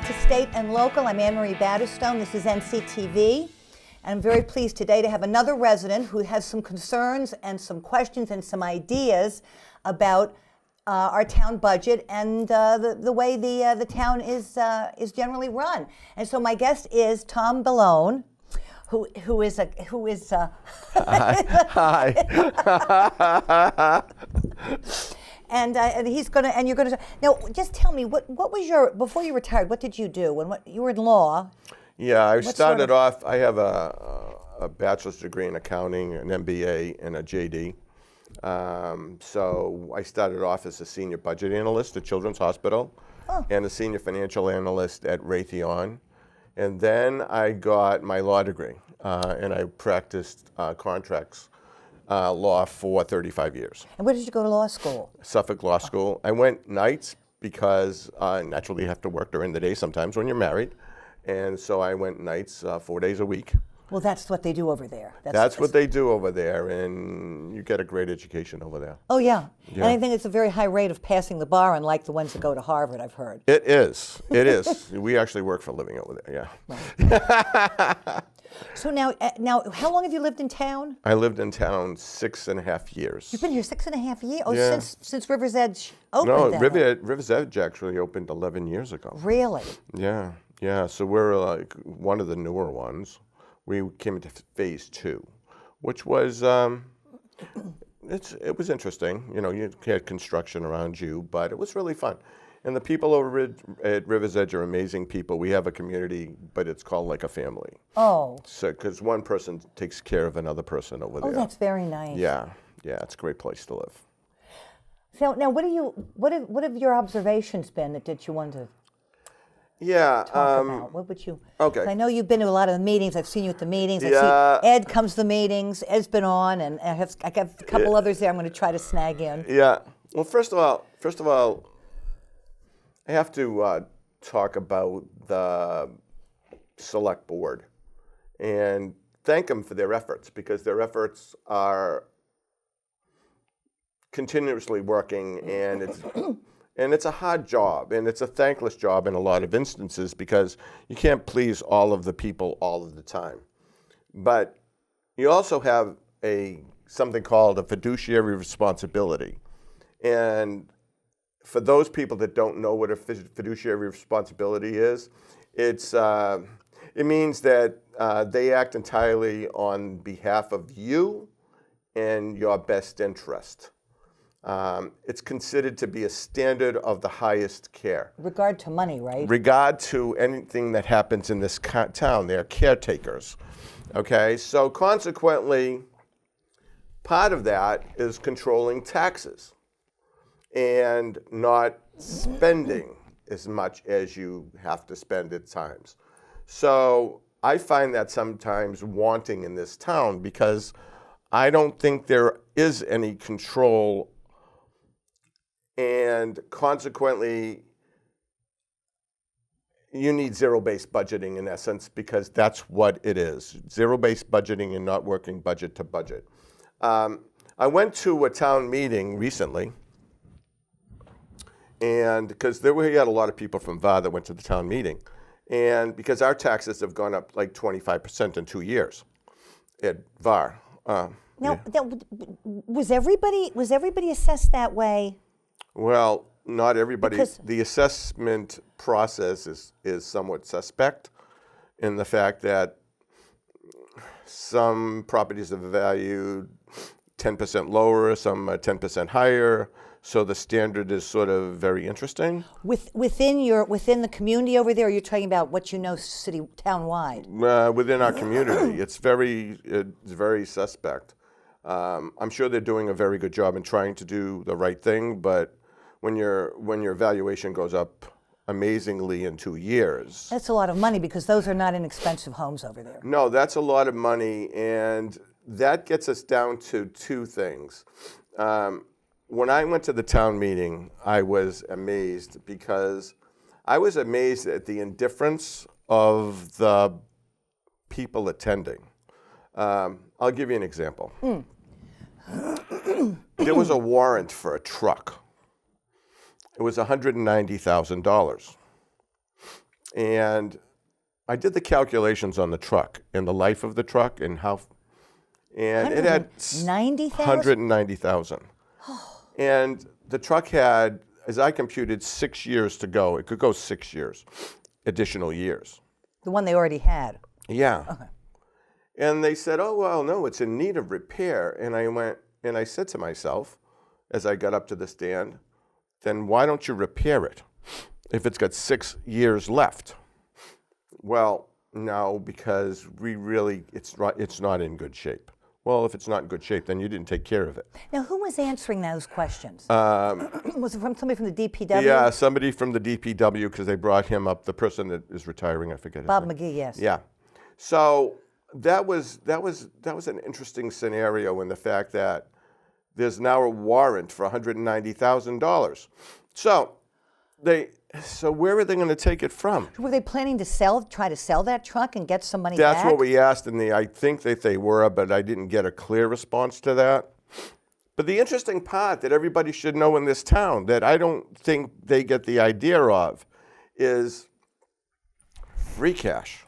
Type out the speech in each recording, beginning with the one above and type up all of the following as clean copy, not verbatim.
back to State and Local. I'm Anne-Marie Battistone. This is NCTV. And I'm very pleased today to have another resident who has some concerns and some questions and some ideas about our town budget and the way the town is generally run. And so my guest is Tom Bellone, who is Hi. And he's gonna, and you're gonna, now just tell me, what was your, before you retired, what did you do? When you were in law? Yeah, I started off, I have a bachelor's degree in accounting, an MBA, and a JD. So I started off as a senior budget analyst at Children's Hospital and a senior financial analyst at Raytheon. And then I got my law degree, and I practiced contracts law for 35 years. And where did you go to law school? Suffolk Law School. I went nights because naturally you have to work during the day sometimes when you're married. And so I went nights 4 days a week. Well, that's what they do over there. That's what they do over there, and you get a great education over there. Oh, yeah. And I think it's a very high rate of passing the bar, unlike the ones that go to Harvard, I've heard. It is. It is. We actually work for a living over there, yeah. Right. So now, how long have you lived in town? I lived in town 6.5 years. You've been here 6.5 years? Oh, Yeah. since River's Edge opened. No, then. River's Edge actually opened 11 years ago. Really? Yeah, yeah. So we're like one of the newer ones. We came into phase 2, which was it was interesting. You know, you had construction around you, but it was really fun. And the people over at River's Edge are amazing people. We have a community, but it's called like a family. Oh. So, because one person takes care of another person over there. Oh, that's very nice. Yeah, yeah, it's a great place to live. So now, what have your observations been that you want to Yeah. talk about? What would you? Okay. I know you've been to a lot of the meetings. I've seen you at the meetings. Yeah. Ed comes to the meetings. Ed's been on, and I have a couple others there. I'm going to try to snag in. Yeah. Well, first of all, I have to talk about the select board and thank them for their efforts, because their efforts are continuously working, and it's a hard job, and it's a thankless job in a lot of instances because you can't please all of the people all of the time. But you also have something called a fiduciary responsibility. And for those people that don't know what a fiduciary responsibility is, it means that they act entirely on behalf of you and your best interest. It's considered to be a standard of the highest care. Regard to money, right? Regard to anything that happens in this town. They're caretakers. Okay, so consequently, part of that is controlling taxes and not spending as much as you have to spend at times. So I find that sometimes wanting in this town, because I don't think there is any control, and consequently you need zero-based budgeting in essence, because that's what it is. Zero-based budgeting and not working budget to budget. I went to a town meeting recently, and because we had a lot of people from VAR that went to the town meeting, and because our taxes have gone up like 25% in 2 years at VAR. Now, was everybody assessed that way? Well, not everybody. Because the assessment process is somewhat suspect in the fact that some properties are valued 10% lower, some 10% higher. So the standard is sort of very interesting. Within the community over there, or you're talking about what you know town-wide? Within our community, it's very suspect. I'm sure they're doing a very good job in trying to do the right thing, but when your valuation goes up amazingly in 2 years. That's a lot of money, because those are not inexpensive homes over there. No, that's a lot of money, and that gets us down to two things. When I went to the town meeting, I was amazed, because I was amazed at the indifference of the people attending. I'll give you an example. There was a warrant for a truck. It was $190,000. And I did the calculations on the truck and the life of the truck and and it had 190,000? 190,000. And the truck had, as I computed, 6 years to go. It could go 6 years, additional years. The one they already had. Yeah. Okay. And they said, oh, well, no, it's in need of repair. And I went, and I said to myself, as I got up to the stand, then why don't you repair it if it's got 6 years left? Well, no, because it's not in good shape. Well, if it's not in good shape, then you didn't take care of it. Now, who was answering those questions? Was it from somebody from the DPW? Yeah, somebody from the DPW, because they brought him up, the person that is retiring, I forget his Bob name. McGee, yes. Yeah. So that was an interesting scenario in the fact that there's now a warrant for $190,000. So where are they going to take it from? Were they planning to try to sell that truck and get some money That's back? what we asked, and I think that they were, but I didn't get a clear response to that. But the interesting part that everybody should know in this town that I don't think they get the idea of is free cash.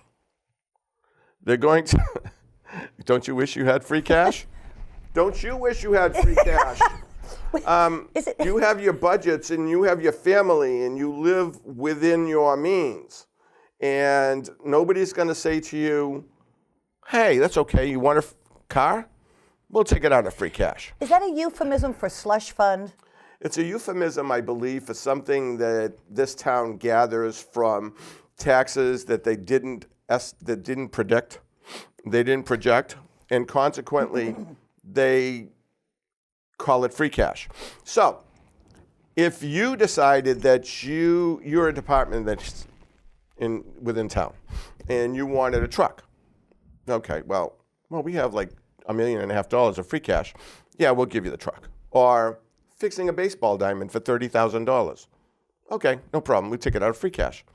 They're going to, don't you wish you had free cash? Don't you wish you had free cash? You have your budgets and you have your family and you live within your means. And nobody's going to say to you, hey, that's okay, you want a car? We'll take it out of free cash. Is that a euphemism for slush fund? It's a euphemism, I believe, for something that this town gathers from taxes that they didn't predict, they didn't project, and consequently, they call it free cash. So, if you decided that you're a department that's within town, and you wanted a truck, okay, well, we have like $1.5 million of free cash. Yeah, we'll give you the truck. Or fixing a baseball diamond for $30,000. Okay, no problem. We take it out of free cash.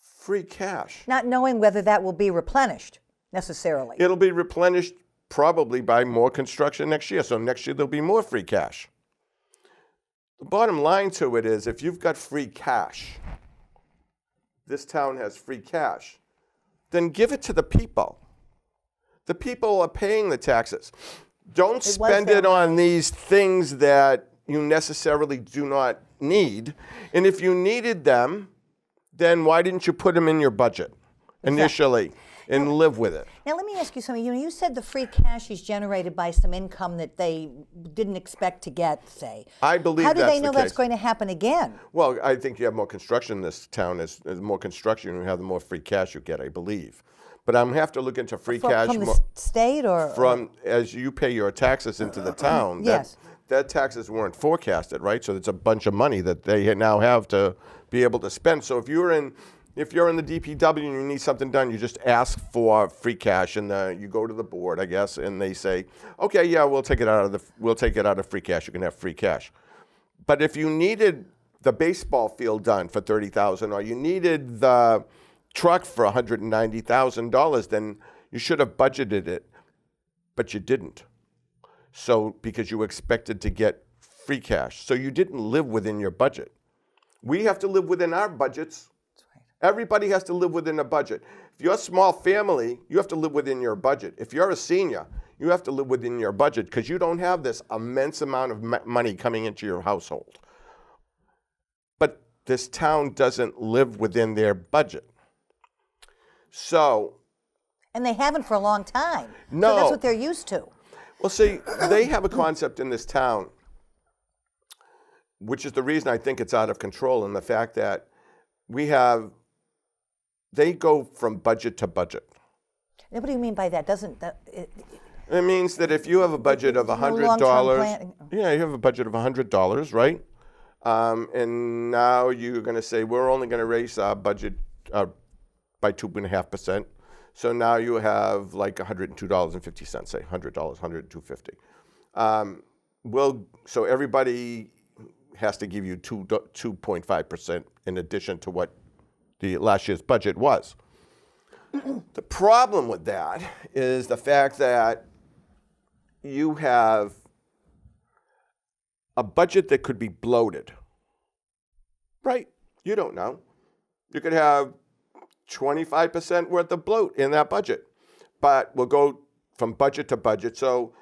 Free cash. Not knowing whether that will be replenished necessarily. It'll be replenished probably by more construction next year. So next year there'll be more free cash. The bottom line to it is if you've got free cash, this town has free cash, then give it to the people. The people are paying the taxes. Don't spend it on these things that you necessarily do not need. And if you needed them, then why didn't you put them in your budget initially and live with it? Now, let me ask you something. You said the free cash is generated by some income that they didn't expect to get, say. I believe that's the case. How do they know that's case. going to happen again? Well, I think you have more construction in this town. As more construction, you have the more free cash you get, I believe. But I'm have to look into free cash from the state or as you pay your taxes into the town. Yes. That taxes weren't forecasted, right? So it's a bunch of money that they now have to be able to spend. So if you're in the DPW and you need something done, you just ask for free cash, and you go to the board, I guess, and they say, okay, yeah, we'll take it out of free cash. You can have free cash. But if you needed the baseball field done for $30,000, or you needed the truck for $190,000, then you should have budgeted it, but you didn't. So because you expected to get free cash, so you didn't live within your budget. We have to live within our budgets. That's right. Everybody has to live within a budget. If you're a small family, you have to live within your budget. If you're a senior, you have to live within your budget because you don't have this immense amount of money coming into your household. But this town doesn't live within their budget. So. And they haven't for a long time. No. So that's what they're used to. Well, see, they have a concept in this town, which is the reason I think it's out of control, and the fact that they go from budget to budget. What do you mean by that? It means that if you have a budget of $100, you have a budget of $100, right? And now you're going to say, we're only going to raise our budget by 2.5%. So now you have like $102.50, say $100, $102.50. So everybody has to give you 2.5% in addition to what the last year's budget was. The problem with that is the fact that you have a budget that could be bloated, right? You don't know. You could have 25% worth of bloat in that budget. But we'll go from budget to budget. So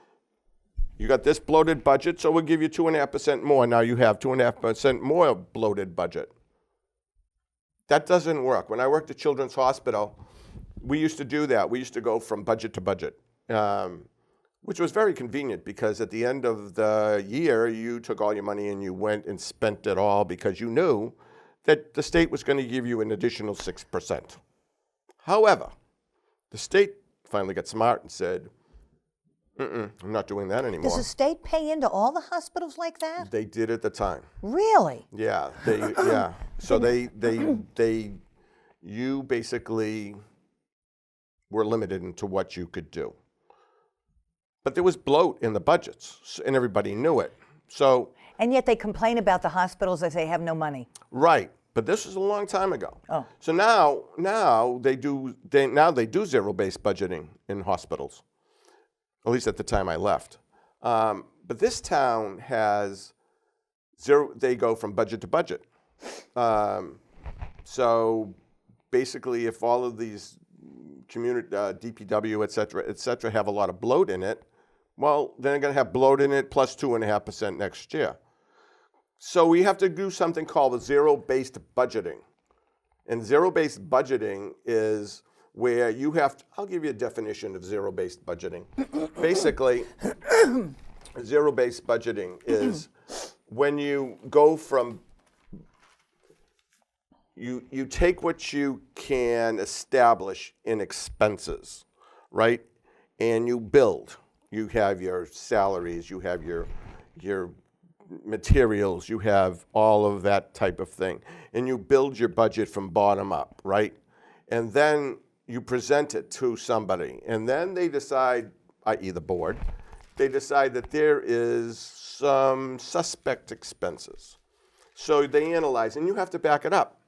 you got this bloated budget, so we'll give you 2.5% more. Now you have 2.5% more bloated budget. That doesn't work. When I worked at Children's Hospital, we used to do that. We used to go from budget to budget, which was very convenient because at the end of the year, you took all your money and you went and spent it all because you knew that the state was going to give you an additional 6%. However, the state finally got smart and said, I'm not doing that anymore. Does the state pay into all the hospitals like that? They did at the time. Really? Yeah, So you basically were limited into what you could do. But there was bloat in the budgets, and everybody knew it. So. And yet they complain about the hospitals as they have no money. Right, but this was a long time ago. Oh. So now they do zero-based budgeting in hospitals. At least at the time I left. But this town has zero, they go from budget to budget. So basically if all of these community, DPW, et cetera, have a lot of bloat in it, well, then they're gonna have bloat in it plus 2.5% next year. So we have to do something called zero-based budgeting. And zero-based budgeting is where you have to, I'll give you a definition of zero-based budgeting. Basically, zero-based budgeting is when you go from, you take what you can establish in expenses, right? And you build. You have your salaries, you have your materials, you have all of that type of thing. And you build your budget from bottom up, right? And then you present it to somebody, and then they decide, i.e. the board, they decide that there is some suspect expenses. So they analyze, and you have to back it up.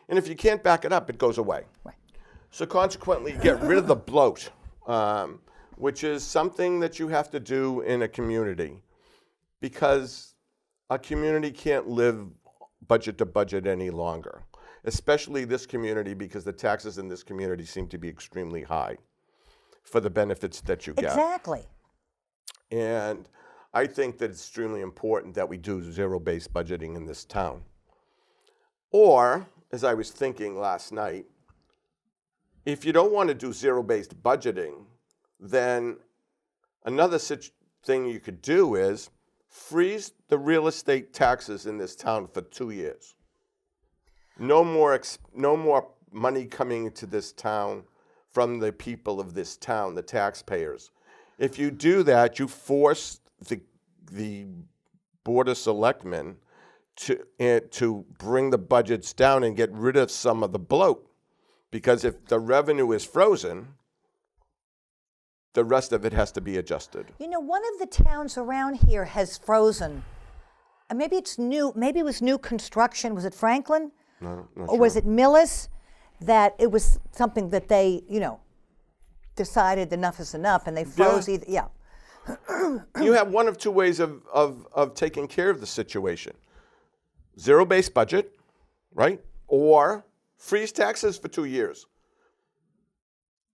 And if you can't back it up, it goes away. Right. So consequently, you get rid of the bloat, which is something that you have to do in a community because a community can't live budget to budget any longer. Especially this community, because the taxes in this community seem to be extremely high for the benefits that you get. Exactly. And I think that it's extremely important that we do zero-based budgeting in this town. Or, as I was thinking last night, if you don't want to do zero-based budgeting, then another thing you could do is freeze the real estate taxes in this town for 2 years. No more money coming to this town from the people of this town, the taxpayers. If you do that, you force the Board of Selectmen to bring the budgets down and get rid of some of the bloat. Because if the revenue is frozen, the rest of it has to be adjusted. You know, one of the towns around here has frozen. And maybe it's new, maybe it was new construction. Was it Franklin? No, not or was it Millis? That it was something that they, decided enough is enough and they froze either. Yeah. You have one of two ways of taking care of the situation. Zero-based budget, right? Or freeze taxes for 2 years.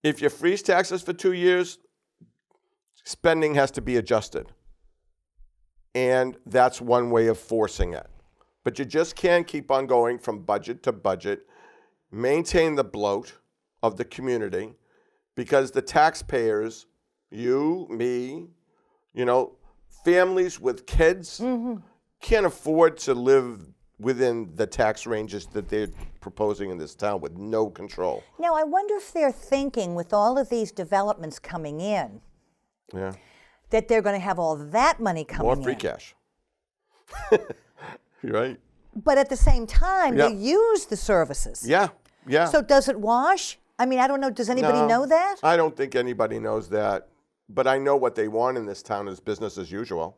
If you freeze taxes for 2 years, spending has to be adjusted. And that's one way of forcing it. But you just can't keep on going from budget to budget, maintain the bloat of the community, because the taxpayers, you, me, families with kids can't afford to live within the tax ranges that they're proposing in this town with no control. Now, I wonder if they're thinking with all of these developments coming in, that they're going to have all that money coming in. More free cash. Right? But at the same time, they use the services. Yeah. So does it wash? I mean, I don't know. Does anybody know that? I don't think anybody knows that. But I know what they want in this town is business as usual.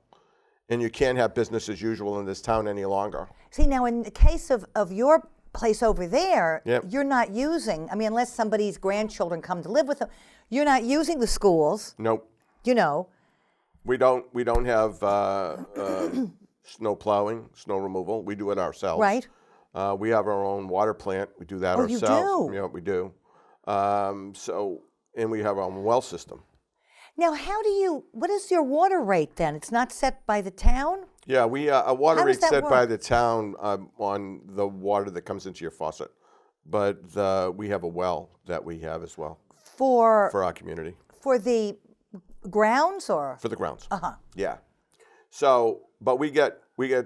And you can't have business as usual in this town any longer. See, now in the case of your place over there, you're not using, unless somebody's grandchildren come to live with them, you're not using the schools. Nope. We don't have snow plowing, snow removal. We do it ourselves. Right. We have our own water plant. We do that Oh, you ourselves. do? Yeah, we do. And we have our own well system. Now, what is your water rate then? It's not set by the town? Yeah, we a water How does rate that set by work? the town on the water that comes into your faucet, but we have a well that we have as well For for our community the grounds or? for the grounds. Uh-huh. Yeah. So, but we get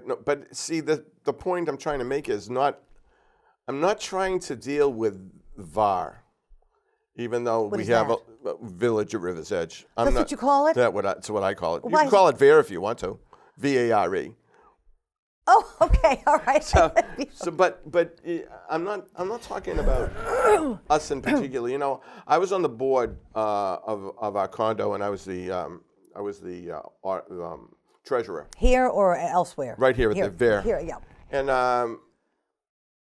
no, but see the point I'm trying to make is I'm not trying to deal with VAR, even though What we is have that? a village at River's Edge. That's what you call it? That's what I call it. You Why can is call it VAR if you want to. VARE. Oh, okay, all right. But I'm not talking about us in particular. You know, I was on the board of our condo, and I was the treasurer Here or elsewhere? right here at the VAR. Here, yeah. And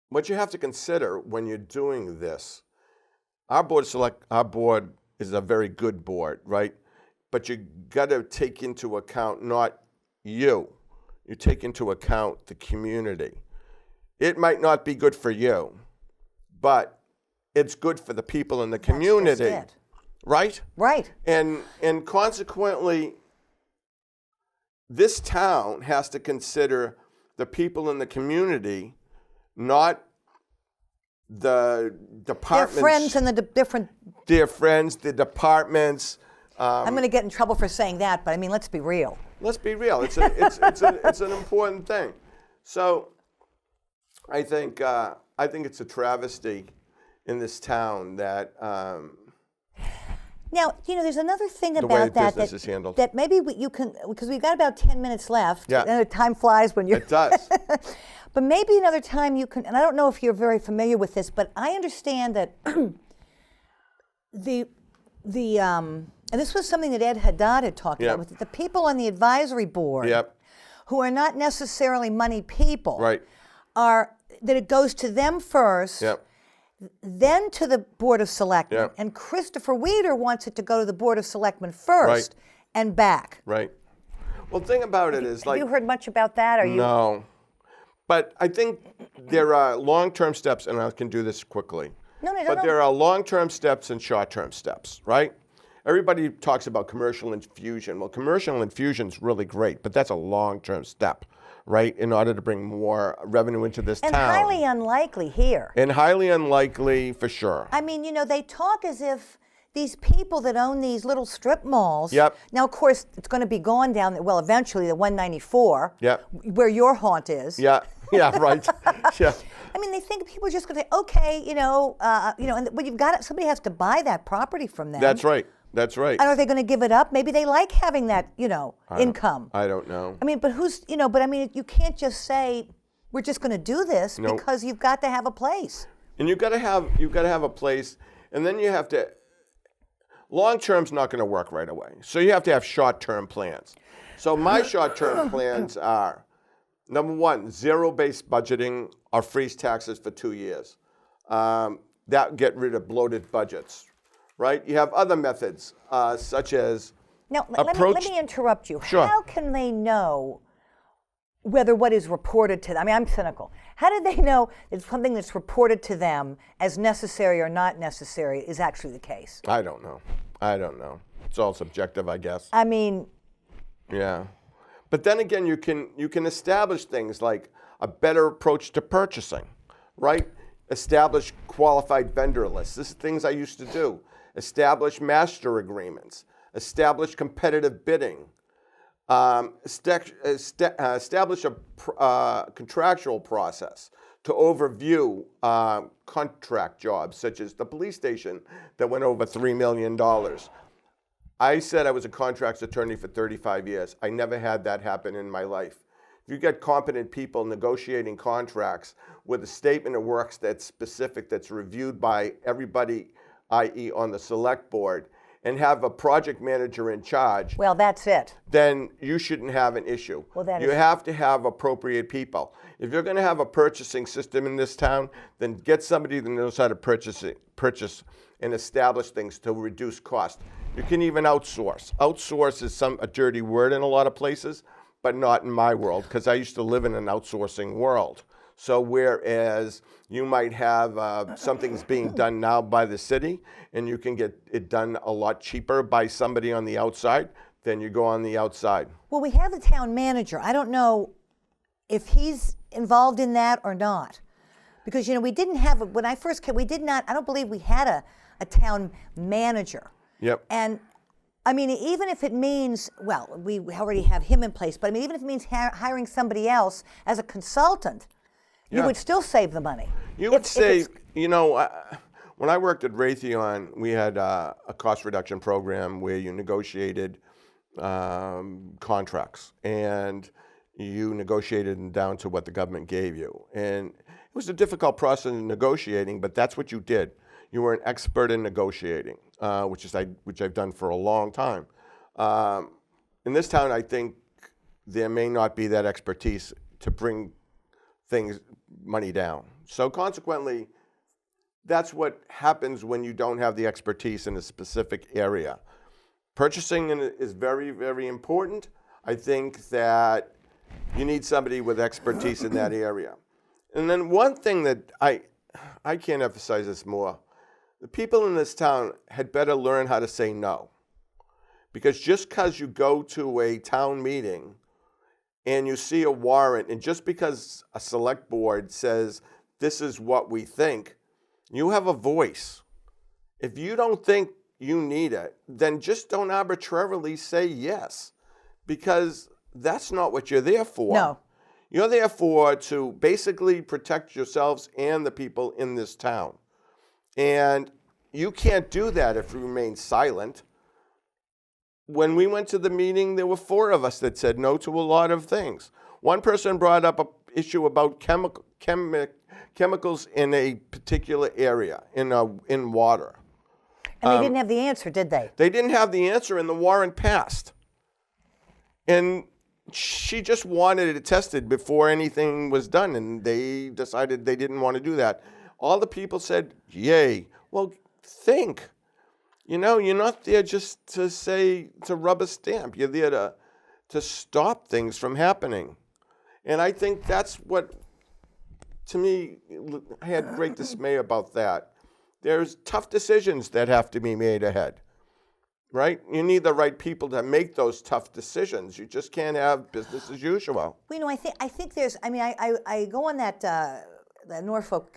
what you have to consider when you're doing this, our board is a very good board, right? But you got to take into account not you. You take into account the community. It might not be good for you, but it's good for the people in the community, That's just it. right? Right. And consequently, this town has to consider the people in the community, not the departments. Their friends and the different. Their friends, the departments. I'm going to get in trouble for saying that, but I mean, let's be real. Let's be real. It's an important thing. So, I think it's a travesty in this town that Now, there's another thing way about that business is handled. that maybe you can, because we've got about 10 minutes left. Yeah. And time flies when you're. it does. But maybe another time you can, and I don't know if you're very familiar with this, but I understand that and this was something that Ed Haddad had talked Yep. about, with the people on the advisory board Yep. who are not necessarily money people, Right. that it goes to them first, Yep. then to the Board of Selectmen, Yep. and Christopher Weeder wants it to go to the Board of Selectmen first and back. Right. Well, the thing about it is, Have you heard much about that? Are you? no, but I think there are long-term steps, and I can do this quickly. No, But there are long-term steps and short-term steps, right? Everybody talks about commercial infusion. Well, commercial infusion is really great, but that's a long-term step, right? In order to bring more revenue into this And town. highly unlikely here. And highly unlikely for sure. I mean, they talk as if these people that own these little strip malls. Yep. Now, of course, it's going to be gone down. Well, eventually, the 194. Yep. Where your haunt is. Yeah, right. Yeah. I mean, they think people are just going to say, okay, and when you've got it, somebody has to buy that property from them. That's right. That's right. And are they going to give it up? Maybe they like having that, income. I don't know. I mean, but you can't just say we're just going to do this No. because you've got to have a place. And you've got to have a place, and then you have to. Long term's not going to work right away, so you have to have short term plans. So my short term plans are: number one, zero-based budgeting or freeze taxes for 2 years. That get rid of bloated budgets, right? You have other methods such as Now, let me interrupt you. Sure. How can they know whether what is reported to them? I mean, I'm cynical. How do they know that something that's reported to them as necessary or not necessary is actually the case? I don't know. It's all subjective, I guess. I mean, Yeah. But then again, you can establish things like a better approach to purchasing, right? Establish qualified vendor lists. This is things I used to do. Establish master agreements. Establish competitive bidding. Establish a contractual process to overview contract jobs, such as the police station that went over $3 million. I said I was a contracts attorney for 35 years. I never had that happen in my life. If you get competent people negotiating contracts with a statement of works that's specific, that's reviewed by everybody, i.e. on the select board, and have a project manager in charge, well, that's it. then you shouldn't have an issue. Well, that you is- have to have appropriate people. If you're going to have a purchasing system in this town, then get somebody that knows how to purchase and establish things to reduce cost. You can even outsource. Outsource is a dirty word in a lot of places, but not in my world, because I used to live in an outsourcing world. So whereas you might have something's being done now by the city, and you can get it done a lot cheaper by somebody on the outside, then you go on the outside. Well, we have the town manager. I don't know if he's involved in that or not. Because, we didn't have, when I first came, I don't believe we had a town manager. Yep. And, even if it means, well, we already have him in place, but even if it means hiring somebody else as a consultant, you would still save the money. You would save, when I worked at Raytheon, we had a cost reduction program where you negotiated contracts, and you negotiated them down to what the government gave you. And it was a difficult process in negotiating, but that's what you did. You were an expert in negotiating, which I've done for a long time. In this town, I think there may not be that expertise to bring money down. So consequently, that's what happens when you don't have the expertise in a specific area. Purchasing is very, very important. I think that you need somebody with expertise in that area. And then one thing that I can't emphasize this more, the people in this town had better learn how to say no. Because just because you go to a town meeting and you see a warrant, and just because a select board says, this is what we think, you have a voice. If you don't think you need it, then just don't arbitrarily say yes, because that's not what you're there for. No. You're there to basically protect yourselves and the people in this town. And you can't do that if you remain silent. When we went to the meeting, there were 4 of us that said no to a lot of things. One person brought up an issue about chemicals in a particular area, in water. And they didn't have the answer, did they? They didn't have the answer, and the warrant passed. And she just wanted it tested before anything was done, and they decided they didn't want to do that. All the people said, yay. Well, think. You're not there just to rub a stamp. You're there to stop things from happening. And I think that's what, to me, I had great dismay about that. There's tough decisions that have to be made ahead, right? You need the right people to make those tough decisions. You just can't have business as usual. Well, I think there's, I go on that the Norfolk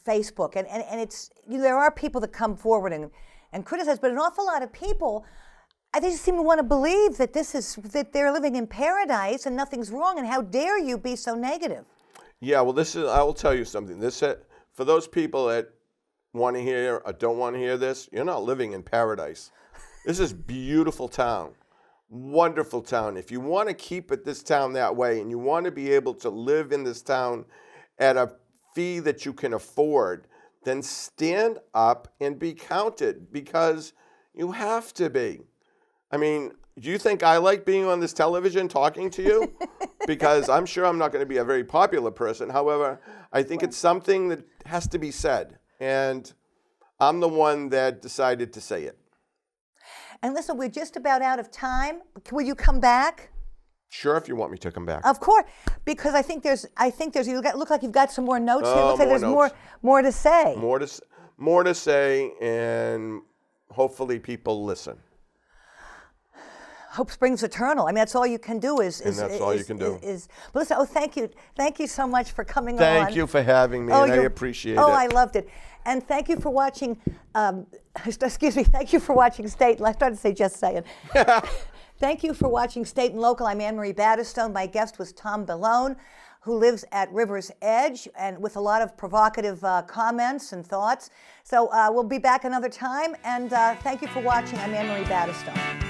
Facebook, and it's, there are people that come forward and criticize, but an awful lot of people, they just seem to want to believe that that they're living in paradise and nothing's wrong, and how dare you be so negative? Yeah, well, I will tell you something. For those people that want to hear or don't want to hear this, you're not living in paradise. This is beautiful town, wonderful town. If you want to keep this town that way, and you want to be able to live in this town at a fee that you can afford, then stand up and be counted, because you have to be. Do you think I like being on this television talking to you? Because I'm sure I'm not going to be a very popular person. However, I think it's something that has to be said. And I'm the one that decided to say it. And listen, we're just about out of time. Will you come back? Sure, if you want me to come back. Of course, because I think there's. You look like you've got some more notes here. Looks like there's more to say. More to say, and hopefully people listen. Hope springs eternal. That's all you can do. All you can do. But listen, thank you so much for coming on. Thank you for having me, and I appreciate it. Oh, I loved it. And thank you for watching, thank you for watching State, I started to say just saying. Thank you for watching State and Local. I'm Anne Marie Battistone. My guest was Tom Bellone, who lives at River's Edge, and with a lot of provocative comments and thoughts. So we'll be back another time, and thank you for watching. I'm Anne Marie Battistone.